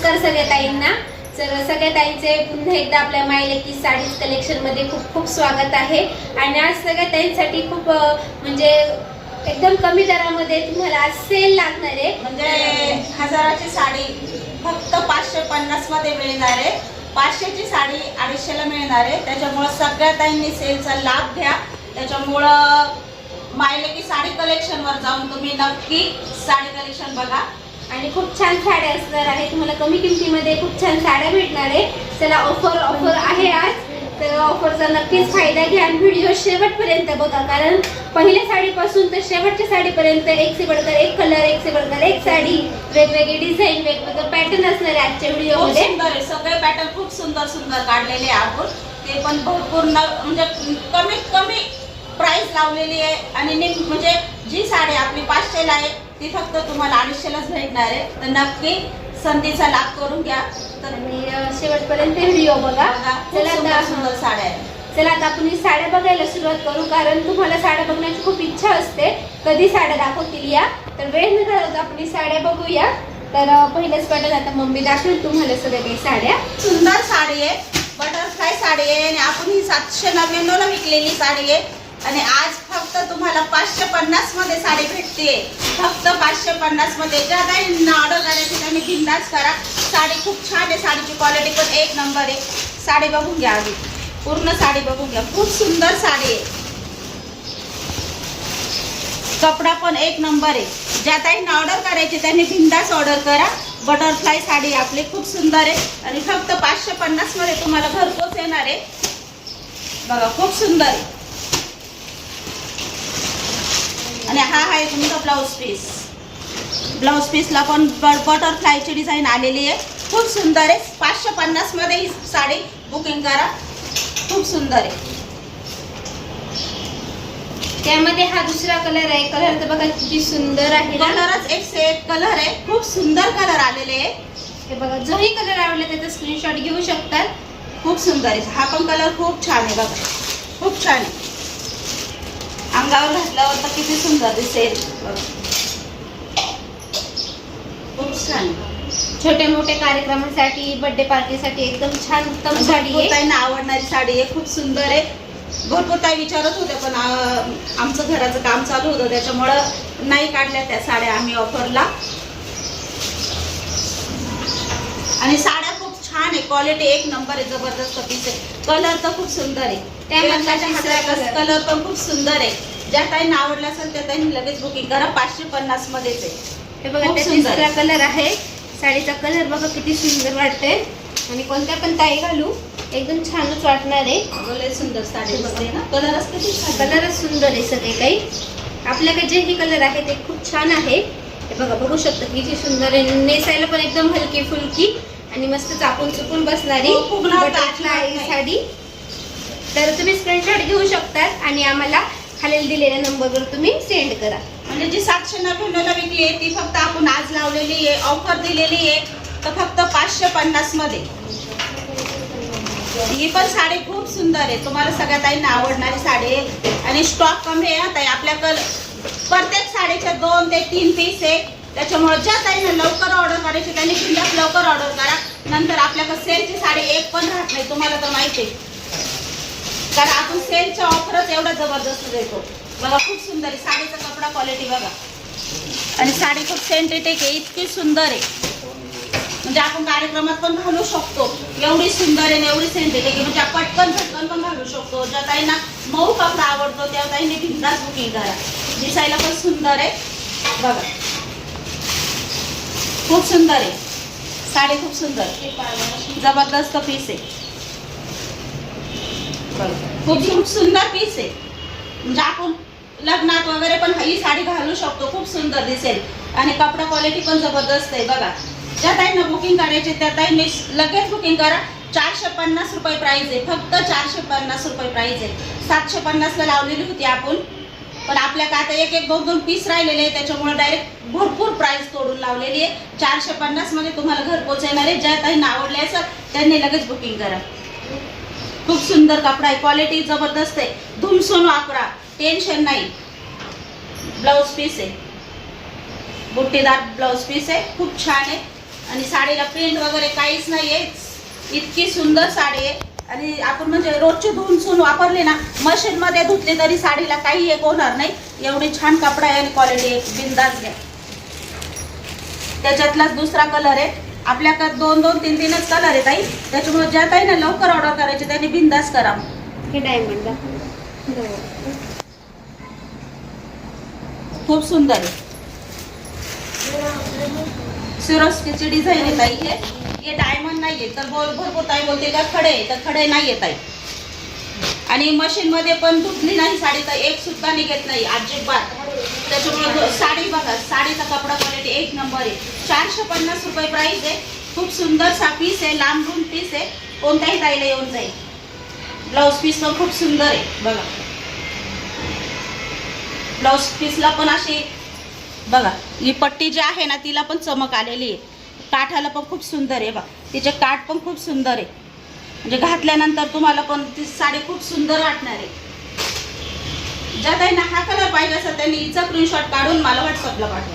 नमस्कार सगळ्या ताईंना. सगळ्या ताईंचे पुन्हा एकदा आपल्या मायलेकी साडीज कलेक्शन मध्ये खूप खूप स्वागत आहे. आणि आज सगळ्या ताईंसाठी खूप म्हणजे एकदम कमी दरामध्ये तुम्हाला आज सेल लागणार आहे. म्हणजे 1000ची साडी फक्त 550 मध्ये मिळणार आहे. 500ची साडी 250 ला मिळणार आहे. त्याच्यामुळे सगळ्या ताईंनी सेलचा लाभ घ्या. त्याच्यामुळं मायलेकी साडी कलेक्शन वर जाऊन तुम्ही नक्की साडी कलेक्शन बघा. आणि खूप छान साड्या असणार आहे. तुम्हाला कमी किमतीमध्ये खूप छान साड्या भेटणार आहे. चला ऑफर आहे आज, तर ऑफरचा नक्कीच फायदा घ्या आणि व्हिडिओ शेवटपर्यंत बघा. कारण पहिल्या साडीपासून तर शेवटच्या साडीपर्यंत एक से बढ़कर एक कलर, एक से बढ़कर एक साडी, वेगवेगळे डिझाईन, वेगवेगळे पॅटर्न असणार आहे आजच्या व्हिडिओमध्ये. सुंदर सगळे पॅटर्न खूप सुंदर सुंदर काढलेले आपण. ते पण भरपूर म्हणजे कमीत कमी प्राइस लावलेली आहे. आणि म्हणजे जी साडी आपली 500 ला आहे ती फक्त तुम्हाला 250 लाच भेटणार आहे. तर नक्की संधीचा लाभ करून घ्या. तर शेवटपर्यंत व्हिडिओ बघा. चला सुंदर साड्या आहेत. चला आता आपण ही साड्या बघायला सुरुवात करू. कारण तुम्हाला साड्या बघण्याची खूप इच्छा असते, कधी साड्या दाखवतील या. तर वेळ न घालवता आपण ही साड्या बघूया. तर पहिलेच पॅटर्न आता मम्मी दाखवेल तुम्हाला सगळ्या काही साड्या. सुंदर साडी आहे, बटरफ्लाय साडी आहे. आणि आपण ही 799 ला विकलेली साडी आहे. आणि आज फक्त तुम्हाला 550 मध्ये साडी भेटते. फक्त 550 मध्ये. ज्या काही ऑर्डर करायची त्यांनी बिंदास करा. साडी खूप छान आहे. साडीची क्वालिटी पण एक नंबर आहे. साडी बघून घ्या, आधी पूर्ण साडी बघून घ्या. खूप सुंदर साडी आहे. कपडा पण एक नंबर आहे. ज्या काही ऑर्डर करायची त्यांनी बिंदास ऑर्डर करा. बटरफ्लाय साडी आपली खूप सुंदर आहे. आणि फक्त 550 मध्ये तुम्हाला घरपोच येणार आहे. बघा खूप सुंदर आहे. आणि हा आहे तुमचा ब्लाउज पीस. ब्लाउज पीसला पण बटरफ्लायची डिझाईन आलेली आहे. खूप सुंदर आहे. 550 मध्ये ही साडी बुकिंग करा. खूप सुंदर आहे. त्यामध्ये हा दुसरा कलर आहे. कलर तर बघा किती सुंदर आहे. कलरच एक से एक कलर आहे. खूप सुंदर कलर आलेले आहे. हे बघा, जोही कलर आवडला त्याचा स्क्रीनशॉट घेऊ शकतात. खूप सुंदर आहे. हा पण कलर खूप छान आहे. बघा खूप छान आहे. अंगावर घातल्यावर तर किती सुंदर दिसेल. खूप छान. छोट्या मोठ्या कार्यक्रमासाठी, बर्थडे पार्टीसाठी एकदम छान उत्तम साडी आहे. ताईंना आवडणारी साडी आहे. खूप सुंदर आहे. भरपूर ताई विचारत होत्या, पण आमचं घराचं काम चालू होतं त्याच्यामुळं नाही काढल्या त्या साड्या आम्ही ऑफरला. आणि साड्या खूप छान आहे. क्वालिटी एक नंबर आहे. जबरदस्त पीस आहे. कलर तर खूप सुंदर आहे. कलर पण खूप सुंदर आहे. ज्या ताईंना आवडला असेल त्या ताईंनी लगेच बुकिंग करा. 550 मध्येच आहे. हे बघा, तिसरा कलर आहे. साडीचा कलर बघा किती सुंदर वाटते. आणि कोणत्या पण ताई घालू एकदम छानच वाटणार आहे. सुंदर साडी बघते ना. कलरच किती कलरच सुंदर आहे. सगळे काही आपल्याकडे जे ही कलर आहे ते खूप छान आहे. हे बघा, बघू शकता किती सुंदर आहे. नेसायला पण एकदम हलकी फुलकी आणि मस्त चापून चुकून बसणारी बटरफ्लाय साडी. तर तुम्ही स्क्रीनशॉट घेऊ शकतात आणि आम्हाला खालील दिलेल्या नंबरवर तुम्ही सेंड करा. म्हणजे जी 799 ला विकली आहे ती फक्त आपण आज लावलेली आहे, ऑफर दिलेली आहे. तर फक्त 550 मध्ये. ही पण साडी खूप सुंदर आहे. तुम्हाला सगळ्या ताईंना आवडणारी साडी आहे. आणि स्टॉक कमी आहे ताई आपल्याकडे. प्रत्येक साडीच्या 2 ते 3 पीस आहे. त्याच्यामुळे ज्या ताईंना लवकर ऑर्डर करायची त्यांनी बिंदास लवकर ऑर्डर करा. नंतर आपल्याकडे सेलची साडी एक पण राहत नाही. तुम्हाला तर माहिती आहे, कारण आपण सेलच्या ऑफरच एवढा जबरदस्त देतो. बघा खूप सुंदर आहे. साडीचा कपडा क्वालिटी बघा. आणि साडी खूप सेंटेटिक आहे. इतकी सुंदर आहे म्हणजे आपण कार्यक्रमात पण घालू शकतो. एवढी सुंदर आहे आणि एवढी सेंटेटिक आहे म्हणजे पटकन झटकन पण घालू शकतो. ज्या ताईंना मऊ कपडा आवडतो त्या ताईंनी बिंदास बुकिंग करा. दिसायला पण सुंदर आहे. बघा खूप सुंदर आहे. साडी खूप सुंदर जबरदस्त पीस आहे. खूप खूप सुंदर पीस आहे. म्हणजे आपण लग्नात वगैरे पण ही साडी घालू शकतो. खूप सुंदर दिसेल. आणि कपडा क्वालिटी पण जबरदस्त आहे. बघा ज्या ताईंना बुकिंग करायचे त्या ताईंनी लगेच बुकिंग करा. 450 रुपये प्राइस आहे. फक्त 450 रुपये प्राइस आहे. 750 ला लावलेली होती आपण, पण आपल्याकडे आता एक एक 2 पीस राहिलेले आहे. त्याच्यामुळे डायरेक्ट भरपूर प्राइस तोडून लावलेली आहे. 450 मध्ये तुम्हाला घरपोच येणार आहे. ज्या ताईंना आवडले असेल त्यांनी लगेच बुकिंग करा. खूप सुंदर कपडा आहे. क्वालिटी जबरदस्त आहे. धुमसून वापरा, टेन्शन नाही. ब्लाउज पीस आहे, बुट्टीदार ब्लाउज पीस आहे. खूप छान आहे. आणि साडीला प्रिंट वगैरे काहीच नाहीये. इतकी सुंदर साडी आहे. आणि आपण म्हणजे रोजची धुवून सून वापरली ना, मशीन मध्ये धुतली तरी साडीला काही एक होणार नाही. एवढी छान कपडा आहे आणि क्वालिटी आहे. बिंदास घ्या. त्याच्यातलाच दुसरा कलर आहे. आपल्याकडे 2-3च कलर आहेत ताई. त्याच्यामुळे ज्या ताई ना लवकर ऑर्डर करायची त्यांनी बिंदास करा. हे डायमंड खूप सुंदर आहे. सिरोस्कीची डिझाईन आहे ताई. हे डायमंड नाहीये तर भरपूर ताई बोलते का खडे आहे, तर खडे नाहीये ताई. आणि मशीन मध्ये पण धुतली नाही साडी तर एक सुद्धा निघत नाही अजिबात. त्याच्यामुळे साडी बघा, साडीचा कपडा क्वालिटी एक नंबर आहे. 450 रुपये प्राइस आहे. खूप सुंदर सा पीस आहे, लांबून पीस आहे. कोणत्याही ताईला येऊन जाईल. ब्लाऊज पीस पण खूप सुंदर आहे बघा. ब्लाऊज पीसला पण अशी बघा, ही पट्टी जी आहे ना तिला पण चमक आलेली आहे. काठाला पण खूप सुंदर आहे बघा. तिचे काठ पण खूप सुंदर आहे. म्हणजे घातल्यानंतर तुम्हाला पण ती साडी खूप सुंदर वाटणार आहे. ज्या ताईंना हा कलर पाहिजे असेल त्यांनी हिचा स्क्रीनशॉट काढून मला व्हॉट्सअपला पाठवा.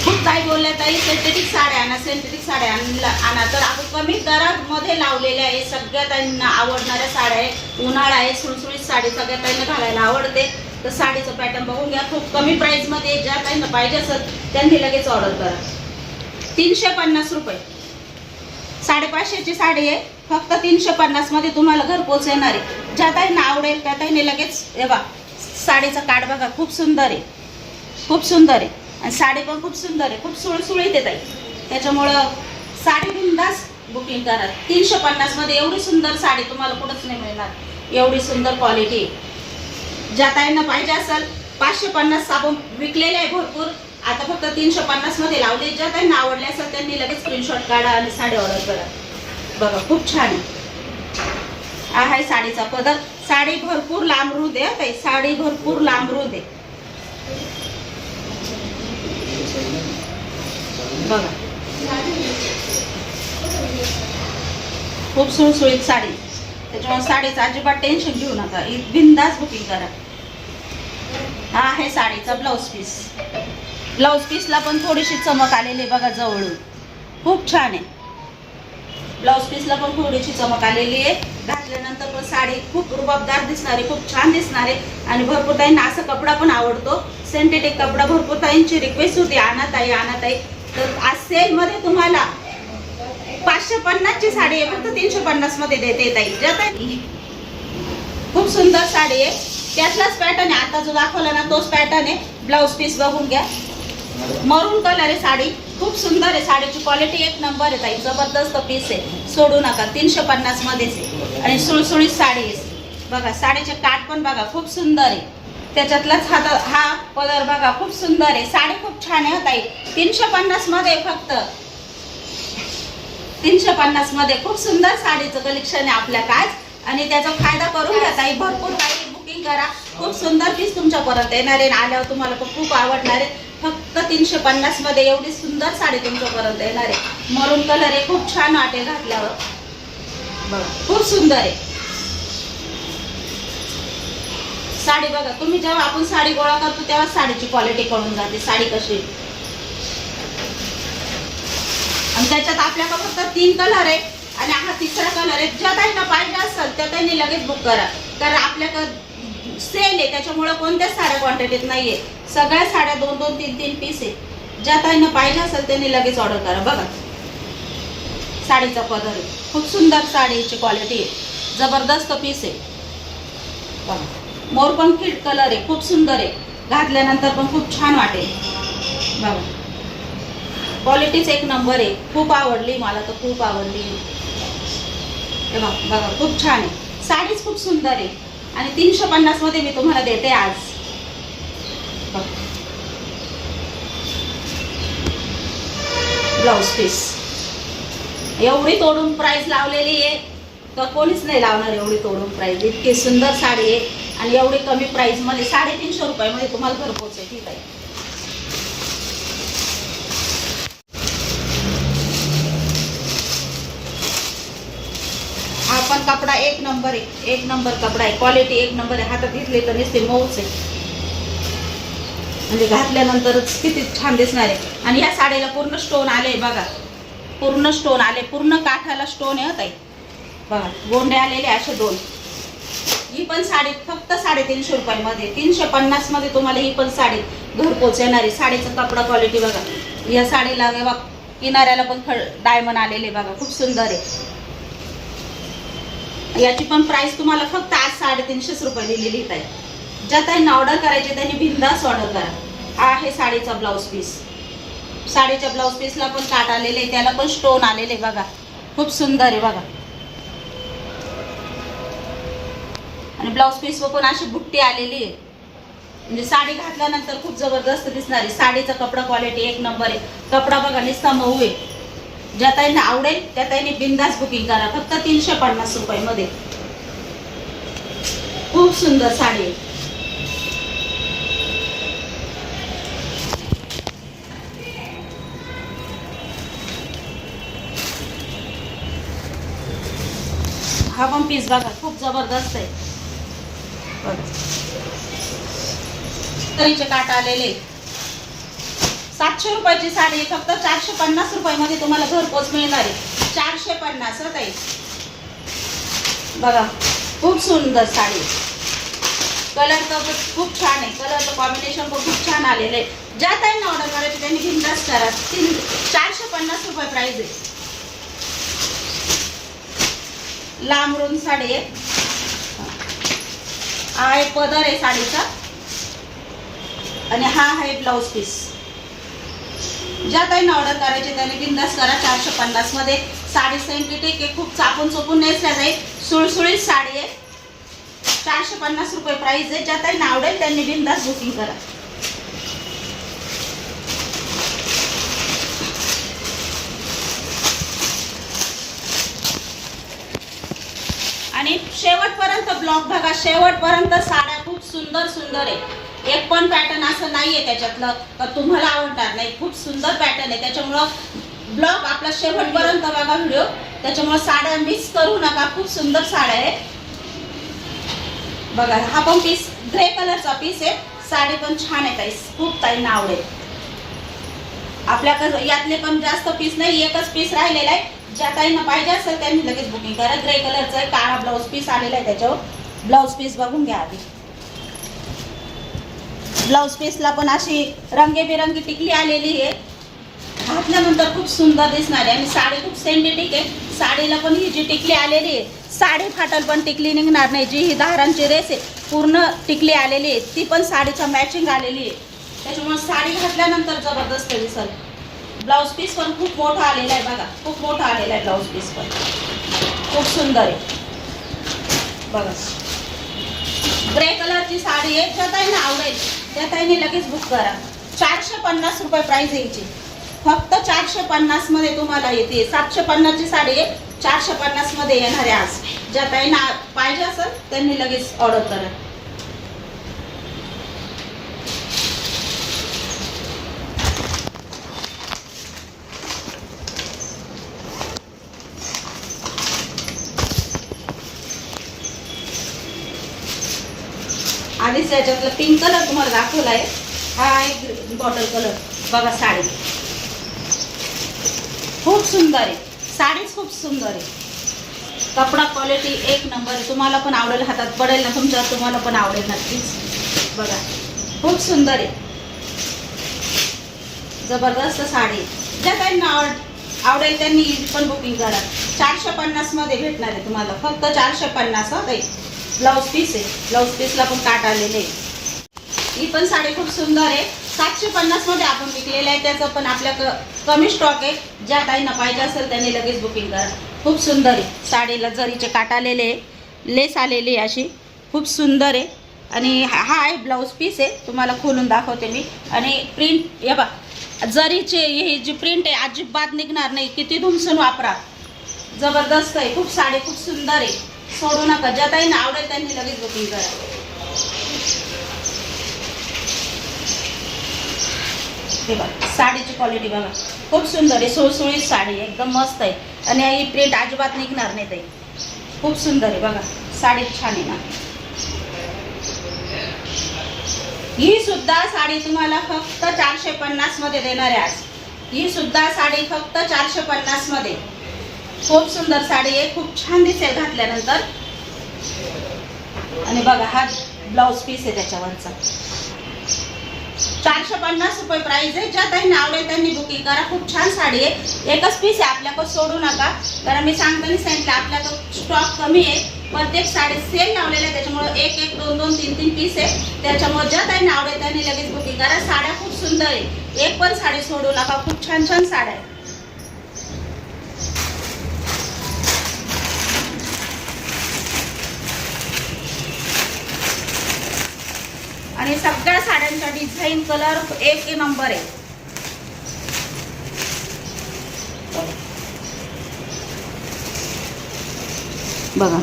खूप ताई बोलल्या ताई सिंथेटिक साड्या आणा, सिंथेटिक साड्या आणा. तर आपण कमी दरामध्ये लावलेल्या आहे. सगळ्या ताईंना आवडणाऱ्या साड्या आहे. उन्हाळा आहे, सुळसुळीत साडी सगळ्या ताईंना घालायला आवडते. तर साडीचं पॅटर्न बघून घ्या. खूप कमी प्राइसमध्ये ज्या ताईंना पाहिजे असेल त्यांनी लगेच ऑर्डर करा. 350 रुपये. 550ची साडी आहे. फक्त 350 मध्ये तुम्हाला घर पोच येणार आहे. ज्या ताईंना आवडेल त्या ताईंनी लगेच हे बघा, साडीचा काठ बघा खूप सुंदर आहे. खूप सुंदर आहे. आणि साडी पण खूप सुंदर आहे. खूप सुळसुळीत येत आहे. त्याच्यामुळं साडी बिंदास बुकिंग करा. 350 मध्ये एवढी सुंदर साडी तुम्हाला कुठंच नाही मिळणार. एवढी सुंदर क्वालिटी. ज्या ताईंना पाहिजे असेल 550 आपण विकलेले आहे भरपूर. आता फक्त 350 मध्ये लावले. ज्या ताईंना आवडले असेल त्यांनी लगेच स्क्रीनशॉट काढा आणि साडी ऑर्डर करा. बघा खूप छान आहे. हा आहे साडीचा पदर. साडी भरपूर लांबरू दे ताई. साडी भरपूर लांबरू दे बघा. खूप सुळसुळीत साडी. त्याच्यामुळे साडीचं अजिबात टेन्शन घेऊ नका. बिंदास बुकिंग करा. हा आहे साडीचा ब्लाऊज पीस. ब्लाऊज पीसला पण थोडीशी चमक आलेली बघा जवळून. खूप छान आहे. ब्लाऊज पीसला पण थोडीशी चमक आलेली आहे. घातल्यानंतर पण साडी खूप रुबाबदार दिसणार आहे. खूप छान दिसणार आहे. आणि भरपूर ताईंना असा कपडा पण आवडतो. सिंथेटिक कपडा भरपूर ताईंची रिक्वेस्ट होती आणा ताई, आणा ताई. तर आज सेलमध्ये तुम्हाला 550ची साडी आहे. फक्त 350 मध्ये देते ताई. ज्या ताई खूप सुंदर साडी आहे. त्यातलाच पॅटर्न आहे. आता जो दाखवला ना तोच पॅटर्न आहे. ब्लाऊज पीस बघून घ्या. मरून कलर आहे साडी. खूप सुंदर आहे. साडीची क्वालिटी एक नंबर आहे ताई. जबरदस्त पीस आहे. सोडू नका. 350 मध्येच आहे. आणि सुळसुळीत साडी आहे बघा. साडीचे काठ पण बघा खूप सुंदर आहे. त्याच्यातलाच हा पदर बघा खूप सुंदर आहे. साडी खूप छान आहे ताई. 350 मध्ये फक्त 350 मध्ये खूप सुंदर साडीचं कलेक्शन आहे आपल्याकडे आज. आणि त्याचा फायदा करून घ्या ताई. भरपूर ताई बुकिंग करा. खूप सुंदर पीस तुमच्यापर्यंत येणार आहे. आल्यावर तुम्हाला पण खूप आवडणार आहे. फक्त 350 मध्ये एवढी सुंदर साडी तुमच्यापर्यंत येणार आहे. मरून कलर आहे. खूप छान वाटेल घातल्यावर बघा. खूप सुंदर आहे साडी बघा. तुम्ही जेव्हा आपण साडी गोळा करतो तेव्हा साडीची क्वालिटी कळून जाते साडी कशी. आणि त्याच्यात आपल्याकडे फक्त 3 कलर आहे आणि हा तिसरा कलर आहे. ज्या ताईंना पाहिजे असेल त्या ताईंनी लगेच बुक करा. कारण आपल्याकडे सेल आहे त्याच्यामुळे कोणत्याच साड्या क्वांटिटीत नाहीये. सगळ्या साड्या 2-2, 3-3 पीस आहे. ज्या ताईंना पाहिजे असेल त्यांनी लगेच ऑर्डर करा. बघा साडीचा पदर आहे. खूप सुंदर साडीची क्वालिटी आहे. जबरदस्त पीस आहे बघा. मोरपंखी कलर आहे. खूप सुंदर आहे. घातल्यानंतर पण खूप छान वाटेल बघा. क्वालिटीच एक नंबर आहे. खूप आवडली मला तर खूप आवडली. हे बघा खूप छान आहे. साडीच खूप सुंदर आहे. आणि 350 मध्ये मी तुम्हाला देते आज. ब्लाऊज पीस एवढी तोडून प्राइस लावलेली आहे तर कोणीच नाही लावणार एवढी तोडून प्राइस. इतकी सुंदर साडी आहे आणि एवढी कमी प्राइस मध्ये 350 रुपयामध्ये तुम्हाला घरपोच आहे. ठीक आहे. हा पण कपडा एक नंबर आहे, एक नंबर कपडा आहे, क्वालिटी एक नंबर आहे. हातात घेतले तर नुसते मऊच आहे, म्हणजे घातल्यानंतरच किती छान दिसणार आहे. आणि ह्या साडीला पूर्ण स्टोन आले बघा, पूर्ण स्टोन आले, पूर्ण काठाला स्टोन आहे ताई बघा, गोंडे आलेले असे 2. ही पण साडी फक्त 350 रुपयामध्ये, 350 मध्ये तुम्हाला ही पण साडी घरपोच येणार आहे. साडीचा कपडा क्वालिटी बघा, या साडीला बघा किनाऱ्याला पण डायमंड आलेले बघा, खूप सुंदर आहे. याची पण प्राइस तुम्हाला फक्त आज 350 रुपये दिलेली आहे. ज्या ताईंना ऑर्डर करायची त्यांनी बिंदास ऑर्डर करा. हा आहे साडीचा ब्लाऊज पीस, साडीच्या ब्लाऊज पीसला पण काट आलेले, त्याला पण स्टोन आलेले बघा, खूप सुंदर आहे बघा. आणि ब्लाऊज पीसवर पण अशी बुट्टी आलेली आहे, म्हणजे साडी घातल्यानंतर खूप जबरदस्त दिसणार आहे. साडीचा कपडा क्वालिटी एक नंबर आहे. कपडा बघा निस्ता मऊ आहे. ज्या ताईंना आवडेल त्या ताईंनी बिंदास बुकिंग करा, फक्त 350 रुपयामध्ये. खूप सुंदर साडी आहे. हा पण पीस बघा खूप जबरदस्त आहे बघा. तरीचे काट आलेले 700 रुपयाची साडी आहे, फक्त 450 रुपयामध्ये तुम्हाला घरपोच मिळणार आहे. 450 ताई बघा, खूप सुंदर साडी. कलर तर खूप छान आहे, कलरचं कॉम्बिनेशन पण खूप छान आलेलं आहे. ज्या ताईंना ऑर्डर करायची त्यांनी बिंदास करा. 450 रुपये प्राइस आहे. लांब रुंद साडी आहे, हा एक पदर आहे साडीचा, आणि हा आहे ब्लाऊज पीस. ज्या ताईंना ऑर्डर करायची त्यांनी बिंदास करा. 450 मध्ये साडी सेंटिटिक आहे, खूप चापून चोपून नेसल्या जाईल, सुळसुळीत साडी आहे. 450 रुपये प्राइस आहे. ज्या ताईंना आवडेल त्यांनी बिंदास बुकिंग करा. आणि शेवटपर्यंत ब्लॉग बघा, शेवटपर्यंत साड्या खूप सुंदर सुंदर आहे. एक पण पॅटर्न असं नाहीये त्याच्यातलं तर तुम्हाला आवडणार नाही. खूप सुंदर पॅटर्न आहे, त्याच्यामुळं ब्लॉग आपला शेवटपर्यंत बघा व्हिडिओ. त्याच्यामुळे साड्या मिस करू नका, खूप सुंदर साड्या आहे बघा. हा पण पीस ग्रे कलरचा पीस आहे. साडी पण छान आहे ताई, खूप ताईंना आवडेल. आपल्याकडे यातले पण जास्त पीस नाही, एकच पीस राहिलेला आहे. ज्या ताईंना पाहिजे असेल त्यांनी लगेच बुकिंग करा. ग्रे कलरचा आहे, काळा ब्लाऊज पीस आलेला आहे. त्याच्यावर ब्लाऊज पीस बघून घ्या आधी. ब्लाऊज पीसला पण अशी रंगीबेरंगी टिकली आलेली आहे, घातल्यानंतर खूप सुंदर दिसणार आहे. आणि साडी खूप सेंटिटिक आहे. साडीला पण ही जी टिकली आलेली आहे, साडी फाटल पण टिकली निघणार नाही. जी ही दारांची रेस आहे पूर्ण टिकली आलेली आहे, ती पण साडीच्या मॅचिंग आलेली आहे. त्याच्यामुळे साडी घातल्यानंतर जबरदस्त दिसेल. ब्लाऊज पीस पण खूप मोठा आलेला आहे बघा, खूप मोठा आलेला आहे ब्लाऊज पीस पण, खूप सुंदर आहे बघा. ग्रे कलरची साडी आहे. ज्या ताईंना आवडेल त्या ताईंनी लगेच बुक करा. 450 रुपये प्राइस यायची, फक्त 450 मध्ये तुम्हाला येते. 750 ची साडी आहे, 450 मध्ये येणार आहे आज. ज्या ताईंना पाहिजे असेल त्यांनी लगेच ऑर्डर करा. आधीच याच्यातला पिंक कलर तुम्हाला दाखवला आहे, हा आहे बॉटल कलर बघा. साडी खूप सुंदर आहे, साडीच खूप सुंदर आहे. कपडा क्वालिटी एक नंबर आहे. तुम्हाला पण आवडेल, हातात पडेल ना तुमच्या, तुम्हाला पण आवडेल नक्कीच बघा. खूप सुंदर आहे, जबरदस्त साडी. ज्या काहींना आवडेल त्यांनी पण बुकिंग करा. 450 मध्ये भेटणार आहे तुम्हाला, फक्त 450. हा ताई ब्लाऊज पीस आहे, ब्लाऊज पीसला पण काट आलेले आहे. ही पण साडी खूप सुंदर आहे. 750 मध्ये आपण विकलेले आहे, त्याचं पण आपल्या कमी स्टॉक आहे. ज्या ताईंना पाहिजे असेल त्यांनी लगेच बुकिंग करा. खूप सुंदर आहे. साडीला जरीचे काट आलेले आहे, लेस आलेली आहे अशी, खूप सुंदर आहे. आणि हा आहे ब्लाऊज पीस आहे, तुम्हाला खोलून दाखवते मी. आणि प्रिंट हे बा, जरीचे ही जी प्रिंट आहे अजिबात निघणार नाही. किती धुमसून वापरा, जबरदस्त आहे. खूप साडी खूप सुंदर आहे, सोडू नका. ज्या ताईंना आवडेल त्यांनी लगेच बुकिंग करा. हे बघा साडीची क्वालिटी बघा, खूप सुंदर आहे. सुळसुळीत साडी एकदम मस्त आहे. आणि ही प्रिंट अजिबात निघणार नाही ताई. खूप सुंदर आहे बघा, साडी छान आहे ना. ही सुद्धा साडी तुम्हाला फक्त 450 मध्ये देणार आहे आज. ही सुद्धा साडी फक्त 450 मध्ये. खूप सुंदर साडी आहे, खूप छान दिसेल घातल्यानंतर. आणि बघा हा ब्लाउज पीस आहे त्याच्यावरचा. 450 रुपये प्राइस आहे. ज्या ताईंना आवडेल त्यांनी बुकिंग करा. खूप छान साडी आहे. एकच पीस आहे, आपल्याकडे सोडू नका. कारण मी सांगताना सांगितलं आपल्याकडे स्टॉक कमी आहे. प्रत्येक साडी सेल लावलेला आहे, त्याच्यामुळे एक एक दोन दोन तीन तीन पीस आहे. त्याच्यामुळे ज्या ताईंना आवडेल त्यांनी लगेच बुकिंग करा. साड्या खूप सुंदर आहे, एक पण साडी सोडू नका. खूप छान छान साड्या आहे. आणि सगळ्या साड्यांचा डिझाईन कलर एक नंबर आहे. बघा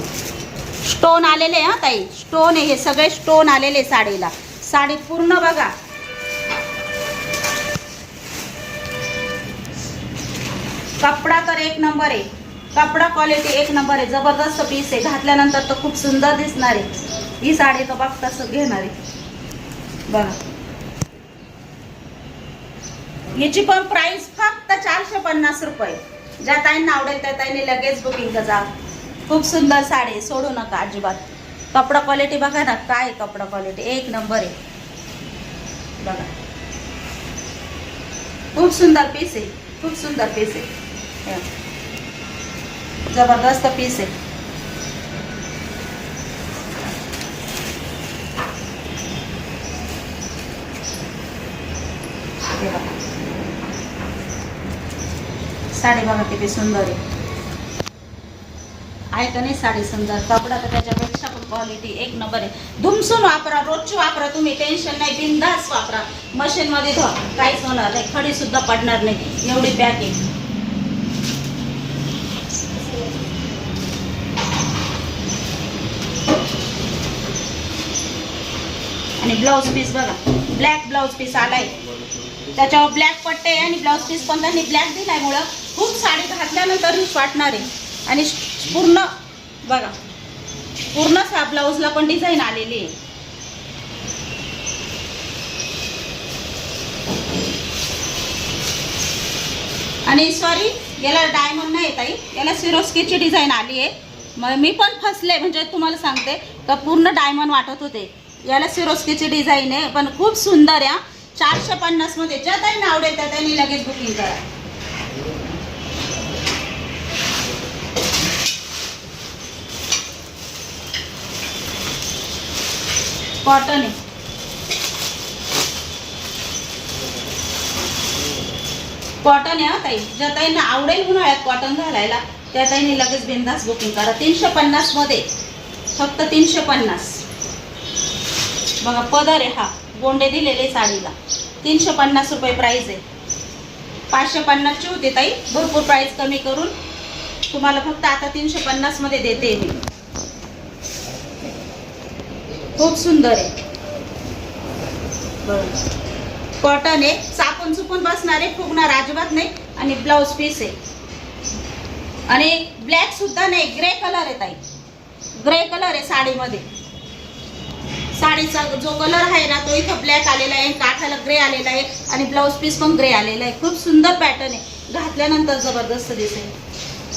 स्टोन आलेले हा ताई, स्टोन आहे, हे सगळे स्टोन आलेले साडीला. साडी पूर्ण बघा. कपडा तर एक नंबर आहे, कपडा क्वालिटी एक नंबर आहे. जबरदस्त पीस आहे, घातल्यानंतर तर खूप सुंदर दिसणार आहे. ही साडी तर बघताच घेणार आहे. बघा याची पण प्राइस फक्त 450 रुपये. ज्या ताईंना आवडेल त्या ताईंनी लगेच बुकिंग करा. खूप सुंदर साडी आहे, सोडू नका अजिबात. कपडा क्वालिटी बघा ना, काय कपडा क्वालिटी एक नंबर आहे. बघा खूप सुंदर पीस आहे, खूप सुंदर पीस आहे. जबरदस्त पीस आहे. साडी बघा किती सुंदर आहे का नाही. साडी सुंदर, कपडा तर त्याच्यापेक्षा पण क्वालिटी एक नंबर आहे. धुमसून वापरा, रोजची वापरा, तुम्ही टेन्शन नाही, बिंदास वापरा. मशीन मध्ये धुवा, काहीच होणार नाही, खडी सुद्धा पडणार नाही. एवढी पॅक आहे. आणि ब्लाउज पीस बघा, ब्लॅक ब्लाउज पीस आलाय, त्याच्यावर ब्लॅक पट्टे आणि ब्लाउज पीस पण त्यांनी ब्लॅक दिल्यामुळं खूप साडी घातल्यानंतर वाटणार आहे. आणि पूर्ण बघा, पूर्ण ब्लाउजला पण डिझाईन आलेली आहे. आणि सॉरी, याला डायमंड नाही ताई, याला सिरोस्कीची डिझाईन आली आहे. मग मी पण फसले, म्हणजे तुम्हाला सांगते तर पूर्ण डायमंड वाटत होते. याला सिरोस्कीची डिझाईन आहे, पण खूप सुंदर आहे. 450 मध्ये. ज्या ताईंना आवडेल त्या ताईंनी लगेच बुकिंग करा. कॉटन आहे, कॉटन आहे हा ताई. ज्या ताईंना आवडेल उन्हाळ्यात कॉटन घालायला त्या ताईंनी लगेच बिंदास बुकिंग करा. 350 मध्ये, फक्त 350. बघा पदर आहे, हा गोंडे दिलेले साडीला. 350 रुपये प्राइस आहे. 550 ची होते ताई, भरपूर प्राइस कमी करून तुम्हाला फक्त आता 350 मध्ये देते मी. खूप सुंदर आहे. कॉटन आहे, चापून चुपून बसणार आहे, फुगणार अजिबात नाही. आणि ब्लाउज पीस आहे. आणि ब्लॅक सुद्धा नाही, ग्रे कलर आहे ताई, ग्रे कलर आहे साडीमध्ये. साडीचा जो कलर आहे ना तो इथं ब्लॅक आलेला आहे, काठाला ग्रे आलेला आहे आणि ब्लाउज पीस पण ग्रे आलेला आहे. खूप सुंदर पॅटर्न आहे, घातल्यानंतर जबरदस्त दिसेल.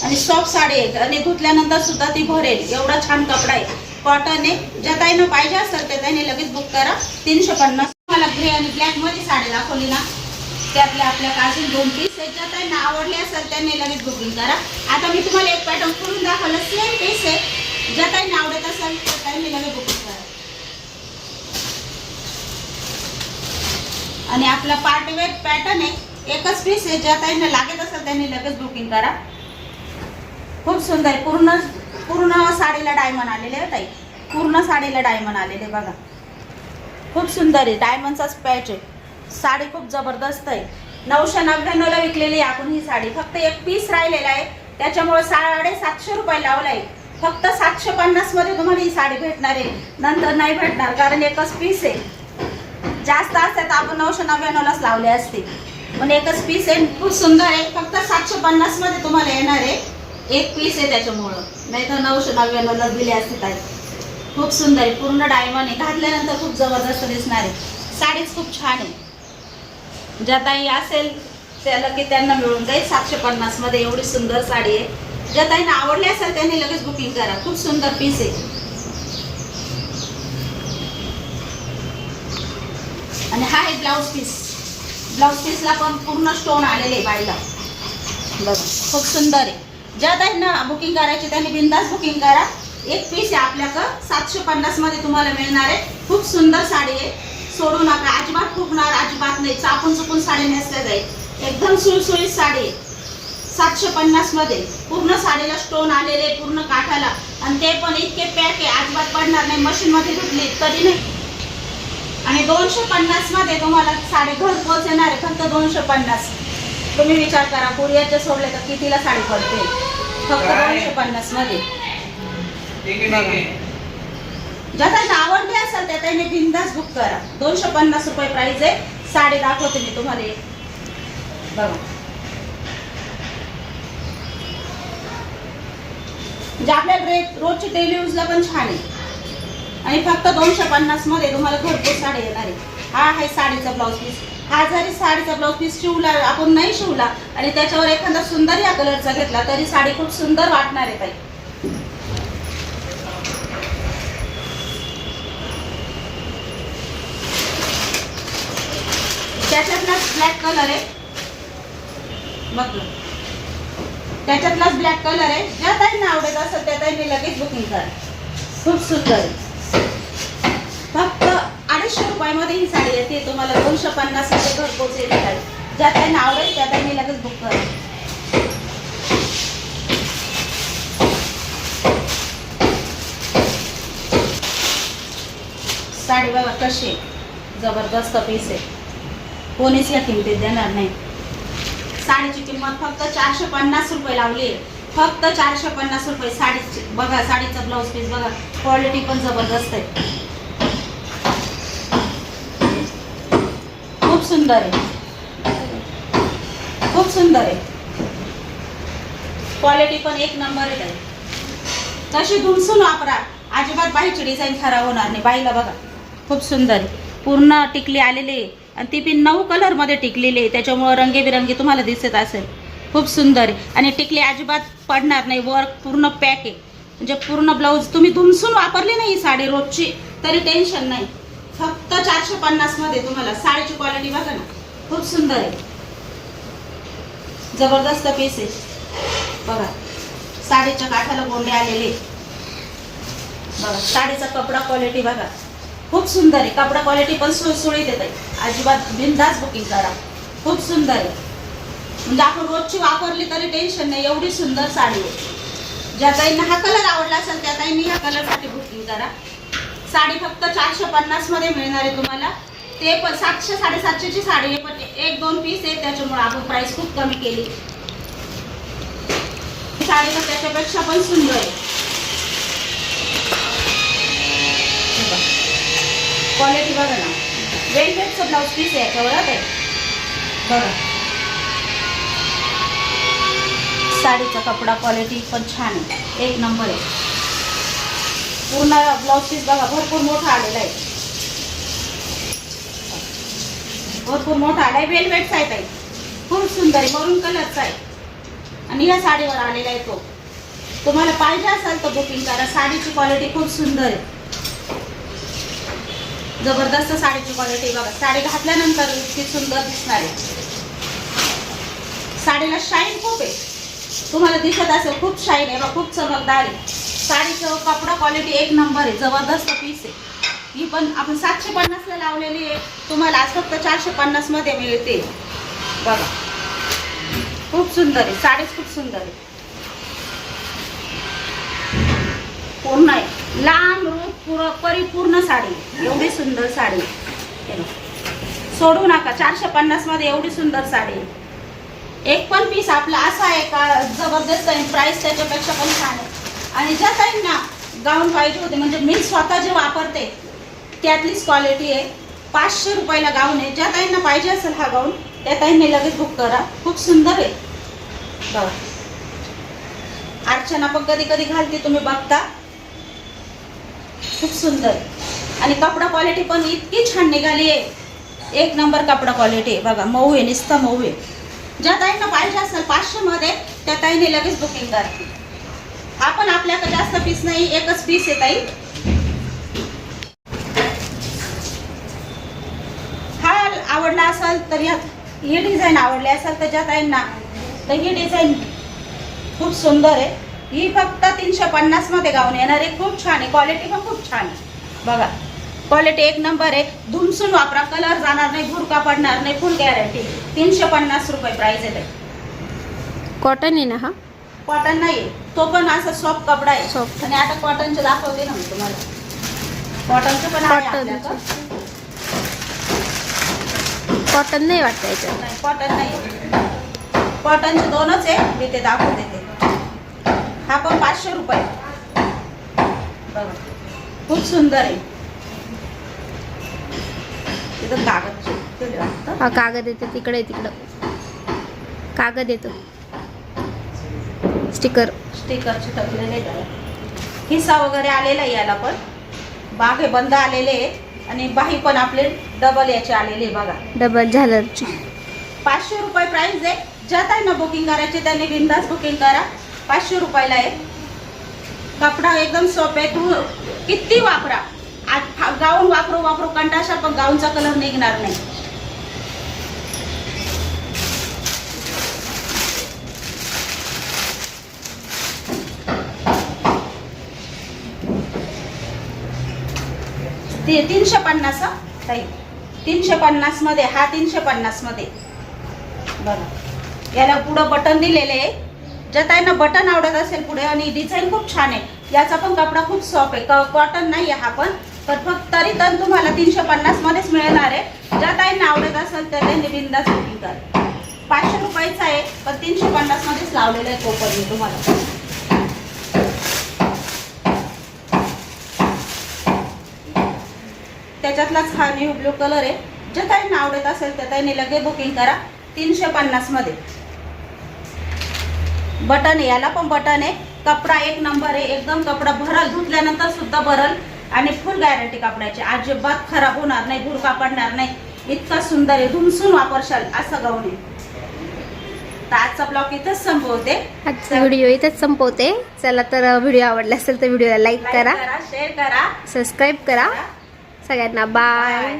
आणि सॉफ्ट साडी आहे आणि धुतल्यानंतर सुद्धा ती भरेल, एवढा छान कपडा आहे. कॉटन आहे. ज्या ताईंना पाहिजे असेल त्या ताईंनी लगेच बुक करा. 350. मला ग्रे आणि ब्लॅक मध्ये साडी दाखवली ना, त्यातल्या आपल्या अजून 2 पीस आहेत. ज्या ताईंना आवडले असेल त्यांनी लगेच बुकिंग करा. आता मी तुम्हाला एक पॅटर्न खोलून दाखवलं, सेम पीस आहे. ज्या ताईंना आवडत असेल त्या ताईंनी लगेच बुकिंग करा. आणि आपला पार्टवेअर पॅटर्न आहे, एकच पीस आहे. ज्या ताईंना लागत असेल त्यांनी लगेच बुकिंग करा. खूप सुंदर आहे. पूर्ण पूर्ण साडीला डायमंड आलेले आहे ताई, पूर्ण साडीला डायमंड आलेले बघा. खूप सुंदर आहे, डायमंडचाच पॅच आहे. साडी खूप जबरदस्त आहे. 999ला विकलेली आपण ही साडी. फक्त एक पीस राहिलेला आहे, त्याच्यामुळे 750 रुपये लावलाय. फक्त 750 मध्ये तुम्हाला ही साडी भेटणार आहे, नंतर नाही भेटणार, कारण एकच पीस आहे. जास्त असते तर आपण 999लाच लावले असते, पण एकच पीस आहे. खूप सुंदर आहे. फक्त 750 मध्ये तुम्हाला येणार आहे. एक पीस आहे त्याच्यामुळं, नाही तर 999ला दिले असते ताई. खूप सुंदर आहे, पूर्ण डायमंड आहे, घातल्यानंतर खूप जबरदस्त दिसणार आहे. साडीच खूप छान आहे. ज्या ताई असेल त्याला की त्यांना मिळून जाईल 750 मध्ये. एवढी सुंदर साडी आहे. ज्या ताईंना आवडली असेल त्यांनी लगेच बुकिंग करा. खूप सुंदर पीस आहे. आणि हा आहे ब्लाऊज पीस. ब्लाऊज पीसला पण पूर्ण स्टोन आलेले आहे बाईला बघा, खूप सुंदर आहे. ज्या ताईंना बुकिंग करायची त्यांनी बिंदास बुकिंग करा. एक पीस आहे आपल्याकडं 750 मध्ये तुम्हाला मिळणार आहे. खूप सुंदर साडी आहे, सोडू नका. अजिबात फुकणार अजिबात नाही. चापून चुकून साडी नेसल्या जाईल. एकदम सुळसुळीत साडी आहे 750 मध्ये. पूर्ण साडीला स्टोन आलेले पूर्ण काठाला, आणि ते पण इतके पॅक आहे अजिबात पडणार नाही. मशीन मध्ये धुतली तरी नाही. आणि 250 मध्ये तुम्हाला साडी घरपोच येणार आहे. फक्त 250. तुम्ही विचार करा, कुरिअरचे सोडले तर कितीला साडी पडते. फक्त 250 मध्ये. ज्या त्यांना आवडली असेल त्या त्यांनी बिंदास बुक करा. 250 रुपये प्राइस आहे. साडी दाखवते मी तुम्हाला एक बघा. म्हणजे आपल्या रोजची डेली यूजला पण छान आहे. आणि फक्त 250 मध्ये तुम्हाला घरपोच साडी येणार आहे. हा आहे साडीचा ब्लाऊज पीस. हा जरी साडीचा ब्लाऊज पीस शिवला आपण नाही शिवला आणि त्याच्यावर एखादा सुंदर या कलरचा घेतला तरी साडी खूप सुंदर वाटणार आहे ताई. त्याच्यातलाच ब्लॅक कलर आहे बघ, त्याच्यातलाच ब्लॅक कलर आहे. ज्या ताईंना आवडत असेल त्या ताईंनी लगेच बुकिंग करा. खूप सुंदर आहे. फक्त 250 रुपयामध्ये ही साडी येते तुम्हाला. 250 मध्ये घरपोच येते साडी. ज्या ताईंना आवडेल त्या ताईंनी लगेच बुक करा. साडी बघा कशी आहे, जबरदस्त पीस आहे. कोणीच या किमतीत देणार नाही. साडीची किंमत फक्त 450 रुपये लावली आहे. फक्त 450 रुपये साडीची. बघा साडीचा ब्लाऊज पीस बघा, क्वालिटी पण जबरदस्त आहे. खूप सुंदर आहे, खूप सुंदर आहे. क्वालिटी पण एक नंबर आहे. तशी धुमसून वापरा, अजिबात बाईची डिझाईन खराब होणार नाही. बाईला बघा खूप सुंदर आहे. पूर्ण टिकली आलेली आहे आणि ती पण 9 कलर मध्ये टिकलेली आहे. त्याच्यामुळे रंगीबिरंगी तुम्हाला दिसत असेल. खूप सुंदर आहे. आणि टिकली अजिबात पडणार नाही. वर्क पूर्ण पॅक आहे. म्हणजे पूर्ण ब्लाऊज तुम्ही धुमसून वापरली नाही साडी रोजची तरी टेन्शन नाही. फक्त 450 मध्ये तुम्हाला. साडीची क्वालिटी बघा ना, खूप सुंदर आहे. जबरदस्त पीस आहे बघा. साडीच्या काठाला गोंडे आलेले बघा. साडीचा कपडा क्वालिटी बघा, खूप सुंदर आहे. कपडा क्वालिटी पण सुळसुळीत येत आहे. अजिबात बिनधास्त बुकिंग करा. खूप सुंदर आहे. म्हणजे आपण रोजची वापरली तरी टेन्शन नाही. एवढी सुंदर साडी आहे. ज्या ताईंना हा कलर आवडला असेल त्या ताईंनी ह्या कलरसाठी बुकिंग करा. साडी फक्त 450 मध्ये मिळणार आहे तुम्हाला. ते पण 700 750 ची साडी आहे, पण 1-2 पीस आहे त्याच्यामुळे आपण प्राइस खूप कमी केली. साडी तर त्याच्यापेक्षा पण सुंदर आहे. क्वालिटी बघा ना, वेलवेटचं ब्लाऊज पीस आहे याच्यावर आहे बघा. साडीचा कपडा क्वालिटी पण छान आहे, एक नंबर आहे. पूर्ण ब्लाऊज पीस बघा, भरपूर मोठा आलेला आहे. भरपूर मोठा आलाय. वेलवेटचा आहे ताई, खूप सुंदर आहे. मरून कलरचा आहे आणि या साडीवर आलेला आहे तो. तुम्हाला पाहिजे असेल तर बुकिंग करा. साडीची क्वालिटी खूप सुंदर आहे. जबरदस्त साडीची क्वालिटी बघा. साडी घातल्यानंतर इतकी सुंदर दिसणार आहे. साडीला शाईन खूप आहे, तुम्हाला दिसत असेल. खूप शाईन आहे बघा, खूप चमकदार आहे. साडीचं कपडा क्वालिटी एक नंबर आहे. जबरदस्त पीस आहे. ही पण आपण 750 ला लावलेली आहे. तुम्हाला आज फक्त 450 मध्ये मिळते बघा. खूप सुंदर आहे. साडीच खूप सुंदर आहे. पूर्ण आहे, लांब रूप परिपूर्ण साडी. एवढी सुंदर साडी सोडू नका. 450 मध्ये एवढी सुंदर साडी. एक पण पीस आपला असा आहे का जबरदस्त आहे. प्राइस त्याच्यापेक्षा पण छान आहे. आणि ज्या ताईंना गाऊन पाहिजे होते, म्हणजे मी स्वतः जे वापरते त्यातलीच क्वालिटी आहे. 500 रुपयाला गाऊन आहे. ज्या ताईंना पाहिजे असेल हा गाऊन त्या ताईंनी लगेच बुक करा. खूप सुंदर आहे बघा. अर्चना पण कधी कधी घालते, तुम्ही बघता. खूप सुंदर. आणि कपडा क्वालिटी पण इतकी छान निघाली आहे. एक नंबर कपडा क्वालिटी आहे बघा. मऊ आहे, नुसतं मऊ आहे. ज्या ताईंना पाहिजे असेल 500 मध्ये त्या ताईने लगेच बुकिंग करा. हा पण आपल्याकडे जास्त पीस नाही, एकच पीस आहे ताई. हा आवडला असेल तर यात ही डिझाईन आवडली असेल तर ज्या ताईंना, तर ही डिझाईन खूप सुंदर आहे. ही फक्त 350 मध्ये गाऊन येणार आहे. खूप छान आहे, क्वालिटी पण खूप छान आहे बघा. क्वालिटी एक नंबर आहे. धुमसून वापरा, कलर जाणार नाही, भुरका पडणार नाही, फुल गॅरंटी. 350 रुपये प्राइस आहे. कॉटन आहे ना हा? कॉटन नाही, तो पण असा सॉफ्ट कपडा आहे. Soft. आणि आता कॉटनचे दाखवते ना मी तुम्हाला. कॉटनचं पण आहे Cotton. आपल्याकडं. कॉटन नाही वाटतं याच्यात. नाही, कॉटन नाही. कॉटनचे दोनच आहे, मी ते दाखवते ते. हा पण 500 रुपये बघा. खूप सुंदर आहे. तिथं कागद चिपकेलं वाटतं. हा कागद येतो तिकडे, तिकडं कागद येतो, स्टिकर. स्टिकर चिटकलेले आहे त्याला. खिसा वगैरे आलेला आहे याला पण. बागे बंद आलेले आहे आणि बाही पण आपले डबल याचे आलेले आहे बघा. डबल झालरची. 500 रुपये प्राइस आहे. ज्या ताईंना बुकिंग करायचे त्यांनी बिंदास बुकिंग करा. 500 रुपयाला आहे. कपडा एकदम सोपे आहे. तू किती वापरा, आज गाऊन वापरू कंटाशा, पण गाऊनचा कलर निघणार नाही. ते 350 ताई. 350 मध्ये हा 350 मध्ये बघा. याला पुढं बटन दिलेले आहे. ज्या ताईंना बटन आवडत असेल पुढे, आणि डिझाईन खूप छान आहे. याचा पण कपडा खूप सॉफ्ट आहे. कॉटन नाही आहे हा पण, तर फक्त तरी तर तुम्हाला 350 मध्येच मिळणार आहे. ज्या ताईंना आवडत असेल तर त्यांनी बिंदास बुकिंग करा. 500 रुपयाचा आहे पण 350 मध्येच लावलेलं आहे कोपन मी तुम्हाला. त्याच्यातलाच हा न्यू ब्लू कलर आहे. ज्या ताईंना आवडत असेल तर त्यांनी लगेच बुकिंग करा. 350 मध्ये बटन आहे. याला पण बटन आहे. कपडा एक नंबर आहे. एकदम कपडा भरल, धुतल्यानंतर सुद्धा भरल आणि फुल गॅरंटी कपड्याची. अजिबात खराब होणार नाही, भुरका पडणार नाही. इतका सुंदर आहे. धुमसून वापरशाल असं गाऊन आहे. तर आजचा ब्लॉग इथंच संपवते. आजचा व्हिडिओ इथेच संपवते. चला तर व्हिडिओ आवडला असेल तर व्हिडिओला लाईक करा, शेअर करा, सबस्क्राईब करा. सगळ्यांना बाय.